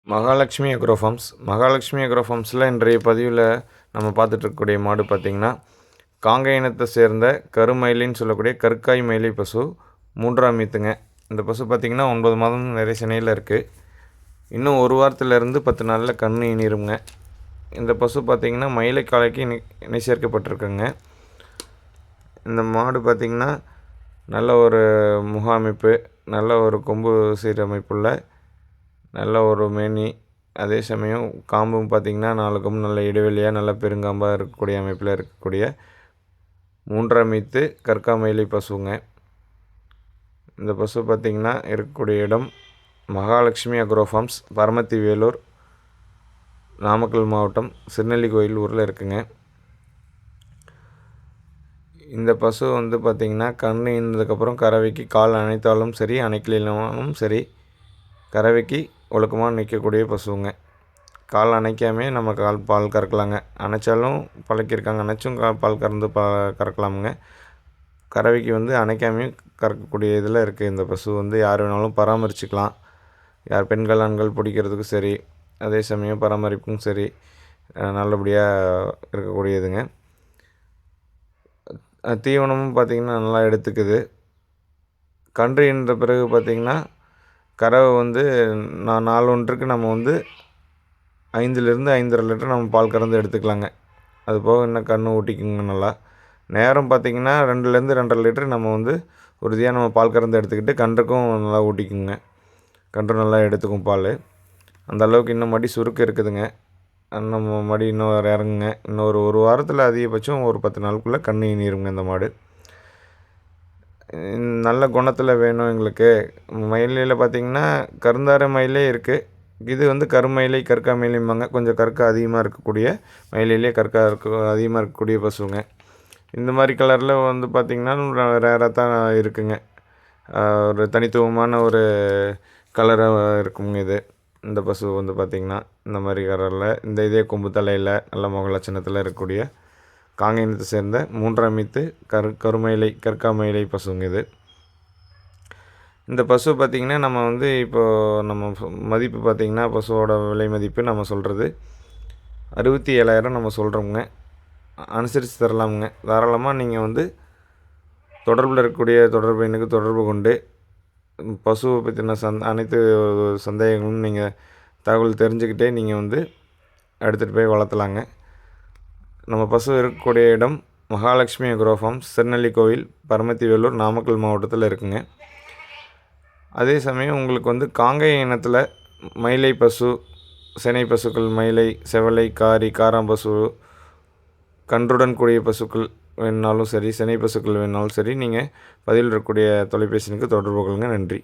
Mahalakshmi agro farms. Mahalakshmi agro ஃபார்ம்ஸில் இன்றைய பதிவில் நம்ம பார்த்துட்ருக்கக்கூடிய மாடு பார்த்திங்கன்னா, காங்கேய இனத்தை சேர்ந்த கருமயிலின்னு சொல்லக்கூடிய கற்காய் மயிலை பசு 3ஆம் ஈத்துங்க. இந்த பசு பார்த்திங்கன்னா 9 மாதம் நிறைய சினையில் இருக்குது. இன்னும் ஒரு வாரத்திலேருந்து 10 நாளில் கன்று இனிருங்க. இந்த பசு பார்த்திங்கன்னா மயிலை காலைக்கு இணை சேர்க்கப்பட்டிருக்குங்க. இந்த மாடு பார்த்திங்கன்னா நல்ல ஒரு முக அமைப்பு, நல்ல ஒரு கொம்பு சீரமைப்புள்ள நல்ல ஒரு மேனி, அதே சமயம் காம்பும் பார்த்திங்கன்னா 4 கொம்பு நல்ல இடைவெளியாக நல்ல பெருங்காம்பாக இருக்கக்கூடிய அமைப்பில் இருக்கக்கூடிய 3ஆம் ஈத்து கற்கா மயிலை பசுங்க. இந்த பசு பார்த்திங்கன்னா இருக்கக்கூடிய இடம் மகாலட்சுமி அக்ரோ ஃபார்ம்ஸ், பரமத்தி வேலூர், நாமக்கல் மாவட்டம், சிறுநெல்லிக்கோயில் ஊரில் இருக்குங்க. இந்த பசு வந்து பார்த்திங்கன்னா கன்று ஈனதுக்கப்புறம் கறவைக்கு கால் அணைத்தாலும் சரி, அணைக்கலினாலும் சரி, கறவைக்கு ஒழுக்கமாக நிற்கக்கூடிய பசுங்க. கால் அணைக்காமே நம்ம பால் கறக்கலாங்க. அணைச்சாலும் பழக்கியிருக்காங்க, அணைச்சும் பால் கறந்து கறக்கலாமுங்க. கறவைக்கு வந்து அணைக்காமையும் கறக்கக்கூடிய இதில் இருக்குது. இந்த பசு வந்து யார் வேணாலும் பராமரிச்சுக்கலாம். யார் பெண்கள் ஆண்கள் பிடிக்கிறதுக்கும் சரி, அதே சமயம் பராமரிப்பும் சரி, நல்லபடியாக இருக்கக்கூடியதுங்க. தீவனமும் பார்த்திங்கன்னா நல்லா எடுத்துக்குது. கன்று ஈன்ற பிறகு பார்த்திங்கன்னா கறவை வந்து நாள் ஒன்றுக்கு நம்ம வந்து 5லிருந்து 5.5 லிட்டர் நம்ம பால் கறந்து எடுத்துக்கலாங்க. அது போக இன்னும் கன்று ஊட்டிக்குங்க. நல்லா நேரம் பார்த்திங்கன்னா 2லேருந்து 2.5 லிட்டர் நம்ம வந்து உறுதியாக நம்ம பால் கறந்து எடுத்துக்கிட்டு கன்றுக்கும் நல்லா ஊட்டிக்குங்க. கன்று நல்லா எடுத்துக்கும் பால். அந்த அளவுக்கு இன்னும் மடி சுருக்கு இருக்குதுங்க. நம்ம மடி இன்னும் இறங்குங்க. இன்னும் ஒரு வாரத்தில் அதிகபட்சம் ஒரு 10 நாளுக்குள்ளே கன்று ஈனிருங்க இந்த மாடு. நல்ல குணத்தில் வேணும் எங்களுக்கு. மயிலையில் பார்த்திங்கன்னா கருந்தார மயிலே இருக்குது. இது வந்து கருமயிலை கற்கா மயிலைம்பாங்க. கொஞ்சம் கற்கா அதிகமாக இருக்கக்கூடிய மயிலையிலே கற்கா அதிகமாக இருக்கக்கூடிய பசுங்க. இந்த மாதிரி கலரில் வந்து பார்த்திங்கன்னா ரேராக தான் இருக்குங்க. ஒரு தனித்துவமான ஒரு கலராக இருக்குங்க இது. இந்த பசு வந்து பார்த்திங்கன்னா இந்த மாதிரி கலரில் இந்த இதே கொம்பு தலையில் நல்ல முக லட்சணத்தில் இருக்கக்கூடிய காங்கேய இனத்தை சேர்ந்த 3ஆம் ஈத்து கருமயிலை கற்கா மயிலை பசுங்க இது. இந்த பசு பார்த்திங்கன்னா நம்ம வந்து இப்போது நம்ம மதிப்பு பார்த்திங்கன்னா பசுவோட விலை மதிப்பு நம்ம சொல்கிறது 67,000 நம்ம சொல்கிறோமுங்க. அனுசரித்து தரலாமுங்க. தாராளமாக நீங்கள் வந்து தொடர்பில் இருக்கக்கூடிய தொடர்பு எண்ணுக்கு தொடர்பு கொண்டு பசுவை பற்றின அனைத்து சந்தேகங்களும் நீங்கள் தகவல் தெரிஞ்சுக்கிட்டே நீங்கள் வந்து எடுத்துகிட்டு போய் வளர்த்தலாங்க. நம்ம பசு இருக்கக்கூடிய இடம் மகாலட்சுமி அக்ரோ ஃபார்ம்ஸ், திருநெல்லிக்கோவில், பரமத்தி வேலூர், நாமக்கல் மாவட்டத்தில் இருக்குங்க. அதே சமயம் உங்களுக்கு வந்து காங்கேய இனத்தில் மயிலை பசு, சினை பசுக்கள், மயிலை, செவலை, காரி, காராம்பசு, கன்றுடன் கூடிய பசுக்கள் வேணுனாலும் சரி, சினை பசுக்கள் வேணுனாலும் சரி, நீங்கள் பதிவில் இருக்கக்கூடிய தொலைபேசிக்கு தொடர்பு கொள்ளுங்கள். நன்றி.